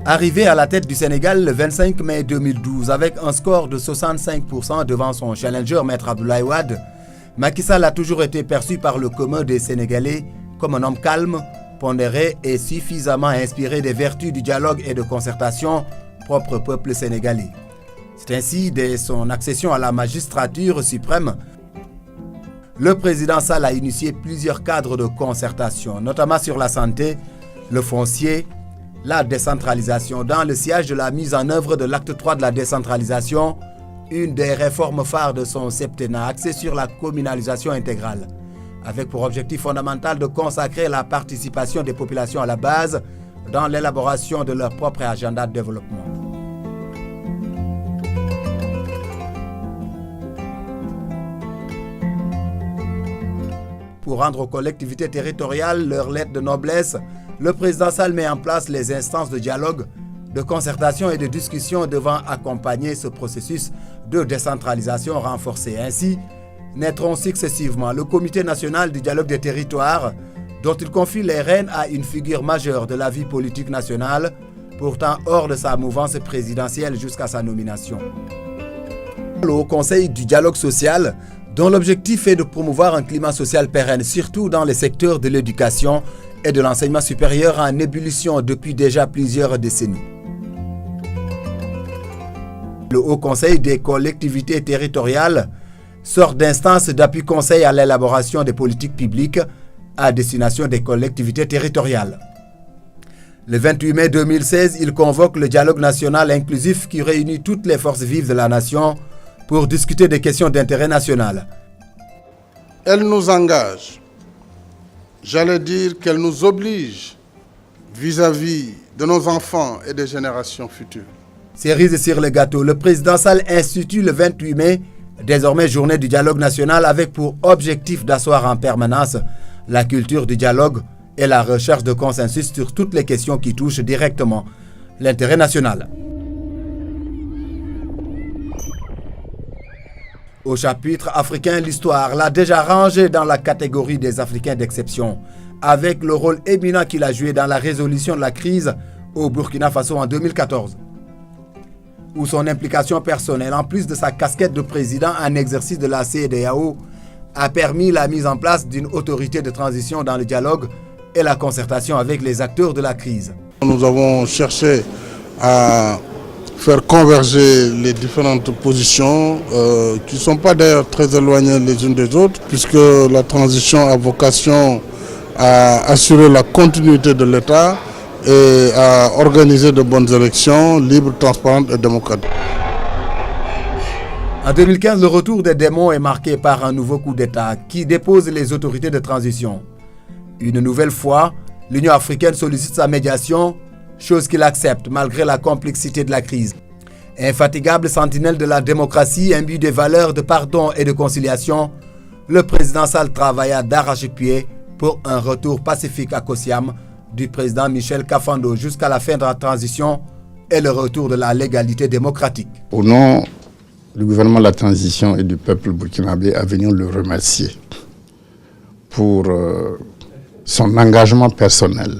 Arrivé à la tête du Sénégal le 25 mai 2012 avec un score de 65% devant son challenger Maître Abdoulaye Wade, Macky Sall a toujours été perçu par le commun des Sénégalais comme un homme calme, pondéré et suffisamment inspiré des vertus du dialogue et de concertation propre au peuple sénégalais. C'est ainsi, dès son accession à la magistrature suprême, le président Sall a initié plusieurs cadres de concertation, notamment sur la santé, le foncier, la décentralisation. Dans le siège de la mise en œuvre de l'acte 3 de la décentralisation, une des réformes phares de son septennat axée sur la communalisation intégrale, avec pour objectif fondamental de consacrer la participation des populations à la base dans l'élaboration de leur propre agenda de développement. Pour rendre aux collectivités territoriales leur lettre de noblesse, le président Sall met en place les instances de dialogue, de concertation et de discussion devant accompagner ce processus de décentralisation renforcé. Ainsi, naîtront successivement le Comité national du dialogue des territoires, dont il confie les rênes à une figure majeure de la vie politique nationale, pourtant hors de sa mouvance présidentielle jusqu'à sa nomination. Le Haut Conseil du dialogue social, dont l'objectif est de promouvoir un climat social pérenne, surtout dans les secteurs de l'éducation et de l'enseignement supérieur en ébullition depuis déjà plusieurs décennies. Le Haut Conseil des collectivités territoriales sort d'instances d'appui conseil à l'élaboration des politiques publiques à destination des collectivités territoriales. Le 28 mai 2016, il convoque le dialogue national inclusif qui réunit toutes les forces vives de la nation pour discuter des questions d'intérêt national. Elle nous engage, j'allais dire qu'elle nous oblige vis-à-vis de nos enfants et des générations futures. Cerise sur le gâteau, le président Sall institue le 28 mai, désormais journée du dialogue national, avec pour objectif d'asseoir en permanence la culture du dialogue et la recherche de consensus sur toutes les questions qui touchent directement l'intérêt national. Au chapitre africain, l'histoire l'a déjà rangé dans la catégorie des Africains d'exception, avec le rôle éminent qu'il a joué dans la résolution de la crise au Burkina Faso en 2014. Où son implication personnelle, en plus de sa casquette de président en exercice de la CEDEAO, a permis la mise en place d'une autorité de transition dans le dialogue et la concertation avec les acteurs de la crise. Nous avons cherché à faire converger les différentes positions qui ne sont pas d'ailleurs très éloignées les unes des autres, puisque la transition a vocation à assurer la continuité de l'État et à organiser de bonnes élections libres, transparentes et démocratiques. En 2015, le retour des démons est marqué par un nouveau coup d'État qui dépose les autorités de transition. Une nouvelle fois, l'Union africaine sollicite sa médiation, chose qu'il accepte malgré la complexité de la crise. Infatigable sentinelle de la démocratie, imbu des valeurs de pardon et de conciliation, le président Sall travailla d'arrache-pied pour un retour pacifique à Kosiam du président Michel Kafando jusqu'à la fin de la transition et le retour de la légalité démocratique. Au nom du gouvernement de la transition et du peuple burkinabé, venons le remercier pour son engagement personnel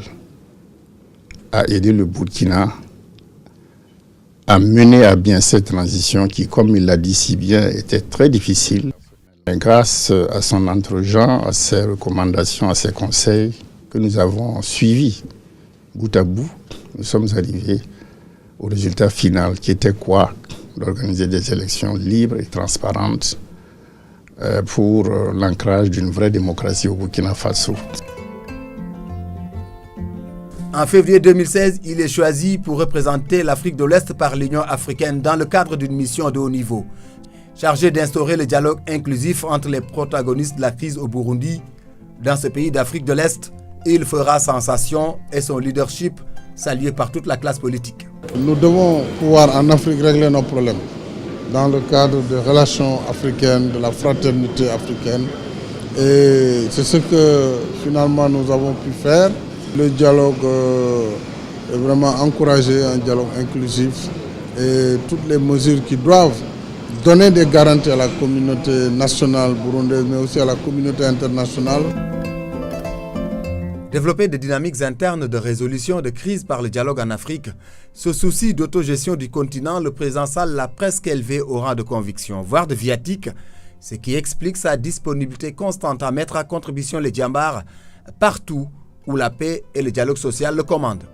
à aider le Burkina à mener à bien cette transition qui, comme il l'a dit si bien, était très difficile. Et grâce à son entregent, à ses recommandations, à ses conseils que nous avons suivis bout à bout, nous sommes arrivés au résultat final qui était quoi? D'organiser des élections libres et transparentes pour l'ancrage d'une vraie démocratie au Burkina Faso. En février 2016, il est choisi pour représenter l'Afrique de l'Est par l'Union africaine dans le cadre d'une mission de haut niveau, chargée d'instaurer le dialogue inclusif entre les protagonistes de la crise au Burundi. Dans ce pays d'Afrique de l'Est, il fera sensation et son leadership salué par toute la classe politique. Nous devons pouvoir en Afrique régler nos problèmes dans le cadre des relations africaines, de la fraternité africaine. Et c'est ce que finalement nous avons pu faire. Le dialogue est vraiment encouragé, un dialogue inclusif et toutes les mesures qui doivent donner des garanties à la communauté nationale burundaise mais aussi à la communauté internationale. Développer des dynamiques internes de résolution de crise par le dialogue en Afrique, ce souci d'autogestion du continent, le président Sall l'a presque élevé au rang de conviction, voire de viatique, ce qui explique sa disponibilité constante à mettre à contribution les djambars partout où la paix et le dialogue social le commandent.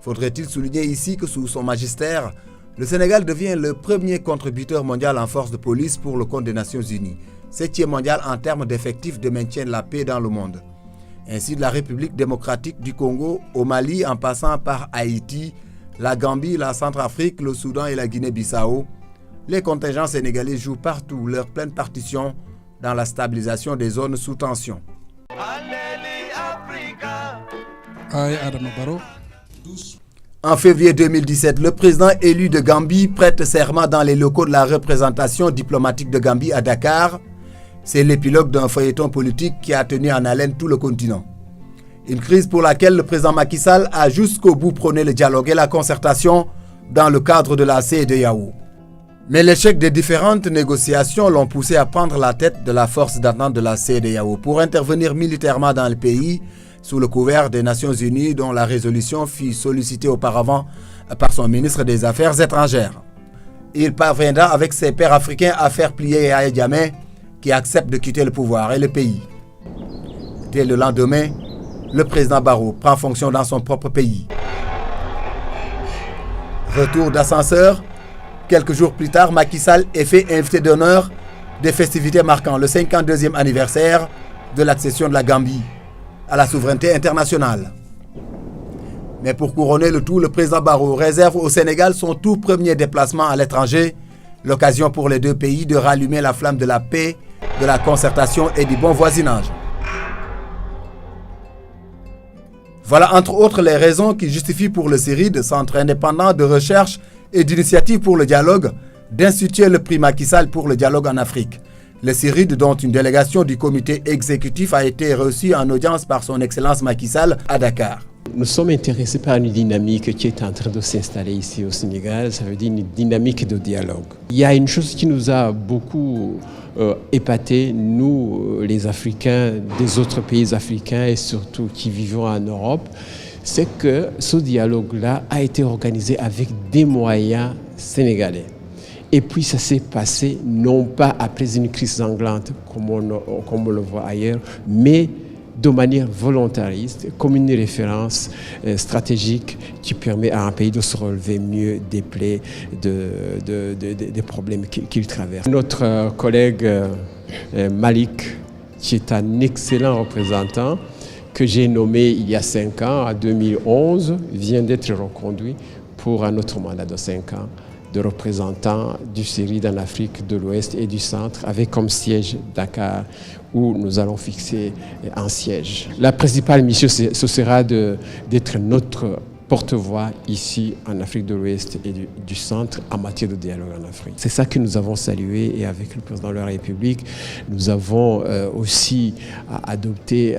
Faudrait-il souligner ici que sous son magistère, le Sénégal devient le premier contributeur mondial en force de police pour le compte des Nations Unies, 7e mondial en termes d'effectifs de maintien de la paix dans le monde. Ainsi de la République démocratique du Congo au Mali en passant par Haïti, la Gambie, la Centrafrique, le Soudan et la Guinée-Bissau, les contingents sénégalais jouent partout leur pleine partition dans la stabilisation des zones sous tension. En février 2017, le président élu de Gambie prête serment dans les locaux de la représentation diplomatique de Gambie à Dakar. C'est l'épilogue d'un feuilleton politique qui a tenu en haleine tout le continent. Une crise pour laquelle le président Macky Sall a jusqu'au bout prôné le dialogue et la concertation dans le cadre de la CEDEAO. Mais l'échec des différentes négociations l'ont poussé à prendre la tête de la force d'attente de la CEDEAO pour intervenir militairement dans le pays sous le couvert des Nations Unies dont la résolution fut sollicitée auparavant par son ministre des Affaires étrangères. Il parviendra avec ses pairs africains à faire plier Yahya Jammeh qui accepte de quitter le pouvoir et le pays. Dès le lendemain, le président Barrow prend fonction dans son propre pays. Retour d'ascenseur, quelques jours plus tard, Macky Sall est fait invité d'honneur des festivités marquant le 52e anniversaire de l'accession de la Gambie à la souveraineté internationale. Mais pour couronner le tout, le président Barrow réserve au Sénégal son tout premier déplacement à l'étranger, l'occasion pour les deux pays de rallumer la flamme de la paix, de la concertation et du bon voisinage. Voilà entre autres les raisons qui justifient pour le CIRID, Centre indépendant de recherche et d'initiative pour le dialogue, d'instituer le prix Macky Sall pour le dialogue en Afrique. Le CIRID, dont une délégation du comité exécutif a été reçue en audience par son Excellence Macky Sall à Dakar. Nous sommes intéressés par une dynamique qui est en train de s'installer ici au Sénégal, ça veut dire une dynamique de dialogue. Il y a une chose qui nous a beaucoup épaté, nous les Africains des autres pays africains et surtout qui vivons en Europe, c'est que ce dialogue-là a été organisé avec des moyens sénégalais. Et puis ça s'est passé non pas après une crise sanglante comme on le voit ailleurs, mais de manière volontariste, comme une référence stratégique qui permet à un pays de se relever mieux des plaies, des problèmes qu'il traverse. Notre collègue Malik, qui est un excellent représentant, que j'ai nommé il y a 5 ans, en 2011, vient d'être reconduit pour un autre mandat de 5 ans de représentant du CIRID en Afrique de l'Ouest et du Centre, avec comme siège Dakar, où nous allons fixer un siège. La principale mission, ce sera d'être notre porte-voix ici en Afrique de l'Ouest et du Centre en matière de dialogue en Afrique. C'est ça que nous avons salué et avec le président de la République, nous avons aussi abordé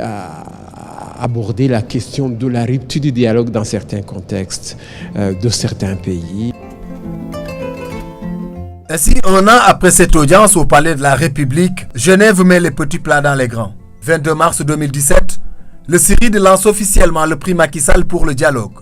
la question de la rupture du dialogue dans certains contextes de certains pays. Ainsi, un an après cette audience au Palais de la République, Genève met les petits plats dans les grands. 22 mars 2017, le CIRID lance officiellement le prix Macky Sall pour le dialogue.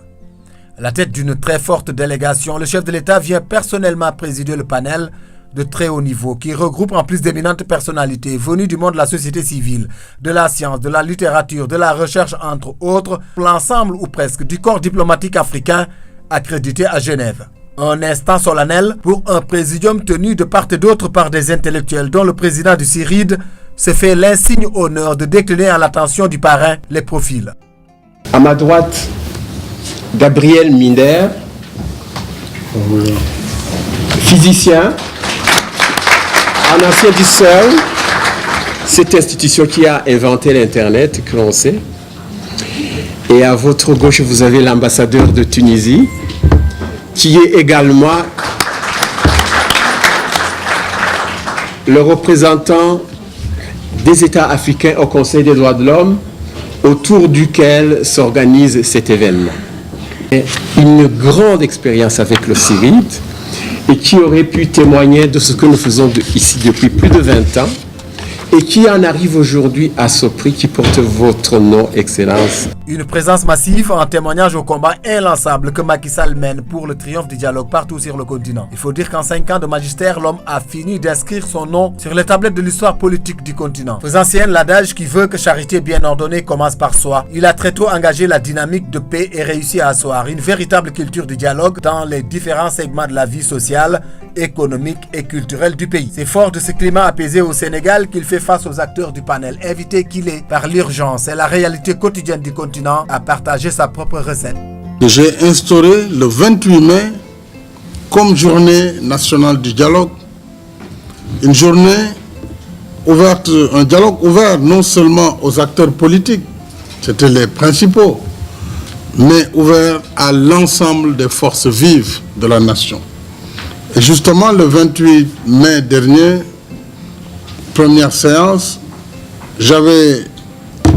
À la tête d'une très forte délégation, le chef de l'État vient personnellement présider le panel de très haut niveau qui regroupe en plus d'éminentes personnalités venues du monde de la société civile, de la science, de la littérature, de la recherche entre autres, l'ensemble ou presque du corps diplomatique africain accrédité à Genève. Un instant solennel pour un présidium tenu de part et d'autre par des intellectuels dont le président du CIRID se fait l'insigne honneur de décliner à l'attention du parrain les profils. À ma droite, Gabriel Minder, physicien, un ancien du CERN, cette institution qui a inventé l'Internet, que l'on sait. Et à votre gauche, vous avez l'ambassadeur de Tunisie, qui est également le représentant des États africains au Conseil des droits de l'homme, autour duquel s'organise cet événement. Une grande expérience avec le CIRID et qui aurait pu témoigner de ce que nous faisons ici depuis plus de 20 ans et qui en arrive aujourd'hui à ce prix qui porte votre nom, Excellence. Une présence massive en témoignage au combat inlassable que Macky Sall mène pour le triomphe du dialogue partout sur le continent. Il faut dire qu'en 5 ans de magistère, l'homme a fini d'inscrire son nom sur les tablettes de l'histoire politique du continent. Faisant sienne l'adage qui veut que charité bien ordonnée commence par soi, il a très tôt engagé la dynamique de paix et réussi à asseoir une véritable culture du dialogue dans les différents segments de la vie sociale, économique et culturelle du pays. C'est fort de ce climat apaisé au Sénégal qu'il fait face aux acteurs du panel, invité qu'il est par l'urgence et la réalité quotidienne du continent à partager sa propre recette. J'ai instauré le 28 mai comme journée nationale du dialogue, une journée ouverte, un dialogue ouvert non seulement aux acteurs politiques, c'était les principaux, mais ouvert à l'ensemble des forces vives de la nation. Et justement, le 28 mai dernier, première séance, j'avais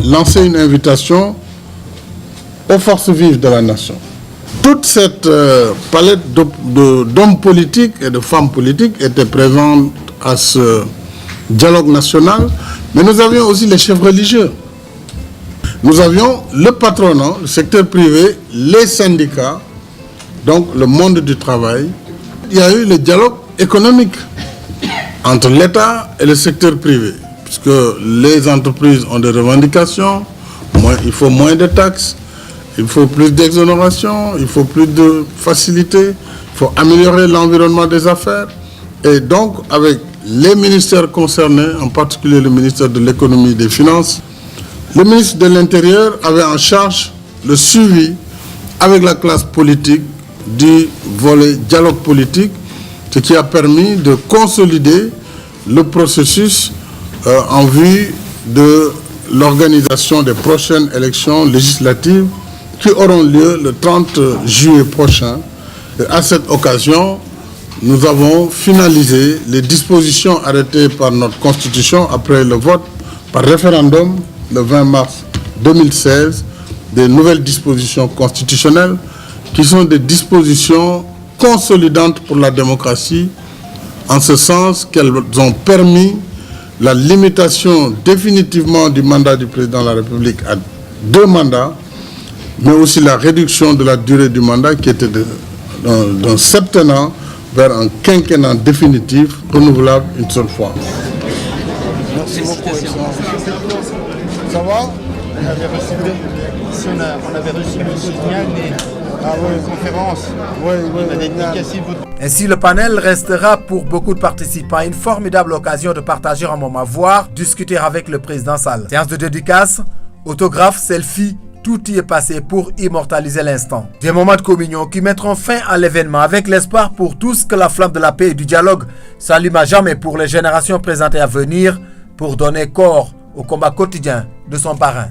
lancé une invitation aux forces vives de la nation. Toute cette palette d'hommes politiques et de femmes politiques était présente à ce dialogue national, mais nous avions aussi les chefs religieux. Nous avions le patronat, le secteur privé, les syndicats, donc le monde du travail. Il y a eu le dialogue économique entre l'État et le secteur privé, puisque les entreprises ont des revendications, il faut moins de taxes, il faut plus d'exonération, il faut plus de facilité, il faut améliorer l'environnement des affaires. Et donc, avec les ministères concernés, en particulier le ministère de l'économie et des finances, le ministre de l'Intérieur avait en charge le suivi avec la classe politique du volet dialogue politique, ce qui a permis de consolider le processus en vue de l'organisation des prochaines élections législatives qui auront lieu le 30 juillet prochain. Et à cette occasion, nous avons finalisé les dispositions arrêtées par notre Constitution après le vote par référendum le 20 mars 2016 des nouvelles dispositions constitutionnelles qui sont des dispositions consolidantes pour la démocratie, en ce sens qu'elles ont permis la limitation définitivement du mandat du président de la République à 2 mandats, mais aussi la réduction de la durée du mandat qui était d'un septennat vers un quinquennat définitif, renouvelable une seule fois. Merci beaucoup. Ça va? On avait reçu le signal des conférences. Ainsi, le panel restera pour beaucoup de participants une formidable occasion de partager un moment, voire discuter avec le président Sall. Séance de dédicace, autographe, selfie, tout y est passé pour immortaliser l'instant. Des moments de communion qui mettront fin à l'événement avec l'espoir pour tous que la flamme de la paix et du dialogue s'allume à jamais pour les générations présentes et à venir pour donner corps au combat quotidien de son parrain.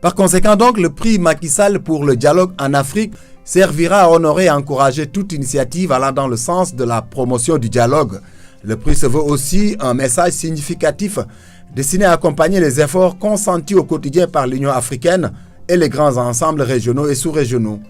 Par conséquent donc, le prix Macky Sall pour le dialogue en Afrique servira à honorer et encourager toute initiative allant dans le sens de la promotion du dialogue. Le prix se veut aussi un message significatif destiné à accompagner les efforts consentis au quotidien par l'Union africaine et les grands ensembles régionaux et sous-régionaux.